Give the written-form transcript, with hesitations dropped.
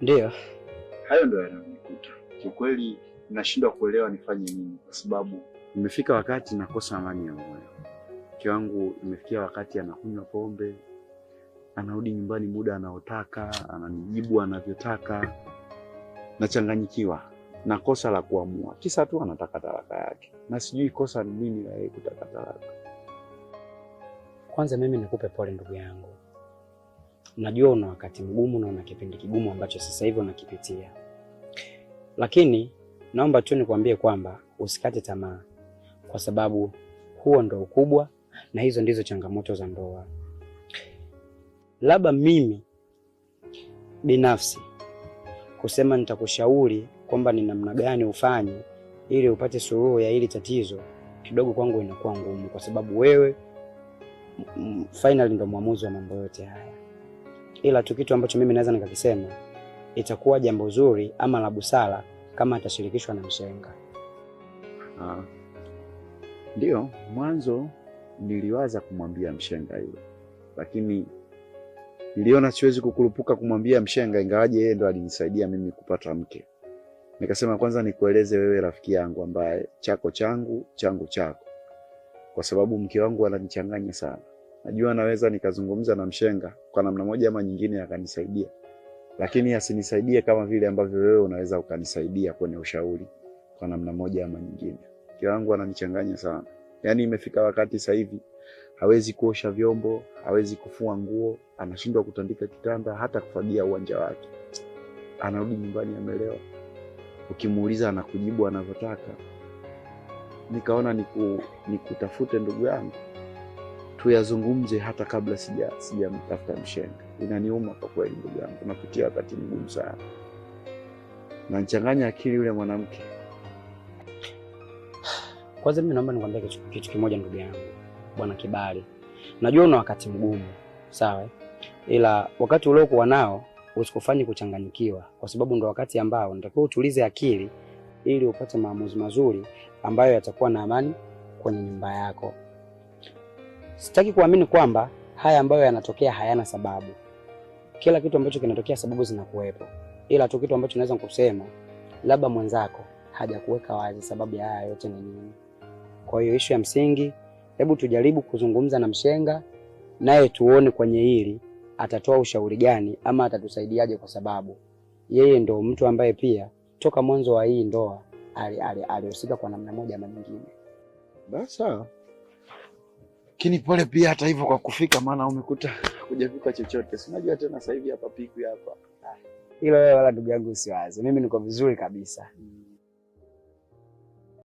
Ndio. Hayo ndio yananikuta. Kiukweli nashindwa kuelewa nifanye nini, kwa sababu imefika wakati nakosa amani ya moyo. Mke wangu imefikia wakati anakunywa pombe, anarudi nyumbani muda anaotaka, ananijibu anavyotaka. Nachanganyikiwa na kosa la kuamua, kisa tu anataka talaka yake, na sijui kosa ni nini la yeye kutaka talaka. Kwanza mimi nikupe pole ndugu yangu, najua una wakati mgumu na una kipindi kigumu ambacho sasa hivi unakipitia, lakini naomba tu nikwambie kwamba usikate tamaa, kwa sababu huo ndo ukubwa na hizo ndizo changamoto za ndoa. Labda mimi binafsi kusema nitakushauri kwamba ni namna gani ufanye ili upate suluhu ya hili tatizo kidogo kwangu inakuwa ngumu, kwa sababu wewe finally ndo mwamuzi wa mambo yote haya. Ila tu kitu ambacho mimi naweza nikakisema, itakuwa jambo zuri ama la busara kama atashirikishwa na mshenga. Ndio, mwanzo niliwaza kumwambia mshenga hilo, lakini niliona siwezi kukurupuka kumwambia mshenga, ingawaje yeye ndo alinisaidia mimi kupata mke. Nikasema kwanza nikueleze wewe rafiki yangu ambaye chako changu, changu chako, kwa sababu mke wangu ananichanganya sana. Najua naweza nikazungumza na mshenga kwa namna moja ama nyingine akanisaidia, lakini asinisaidie kama vile ambavyo wewe unaweza ukanisaidia kwenye ushauri kwa namna moja ama nyingine. Mke wangu ananichanganya sana. Yaani imefika wakati sasa hivi hawezi kuosha vyombo, hawezi kufua nguo, anashindwa kutandika kitanda, hata kufagia uwanja wake. Anarudi nyumbani amelewa. Ukimuuliza anakujibu anavyotaka. Nikaona nikutafute ndugu yangu, tuyazungumze hata kabla sijamtafuta mshenga. Inaniuma kwa kweli ndugu yangu, napitia wakati mgumu sana. Na nichanganya akili yule mwanamke. Kwanza mimi naomba nikwambie kitu kimoja ndugu yangu, Bwana Kibali. Najua una wakati mgumu, sawa? Ila wakati uliokuwa nao usikufanye kuchanganyikiwa, kwa sababu ndo wakati ambao unatakiwa utulize akili ili upate maamuzi mazuri ambayo yatakuwa na amani kwenye nyumba yako. Sitaki kuamini kwamba haya ambayo yanatokea hayana sababu. Kila kitu ambacho kinatokea sababu zinakuwepo. Ila tu kitu ambacho naweza kusema, labda mwenzako hajakuweka wazi sababu ya haya yote ni nini. Kwa hiyo issue ya msingi, hebu tujaribu kuzungumza na mshenga, naye tuone kwenye hili atatoa ushauri gani ama atatusaidiaje, kwa sababu yeye ndo mtu ambaye pia toka mwanzo wa hii ndoa alihusika kwa namna moja ama nyingine. Basi sawa. Lakini pole pia hata hivyo kwa kufika, maana umekuta hujafika chochote. Si unajua tena sasa hivi hapa piku hapa. Hilo wewe wala ndugu yangu usiwaze. Mimi niko vizuri kabisa.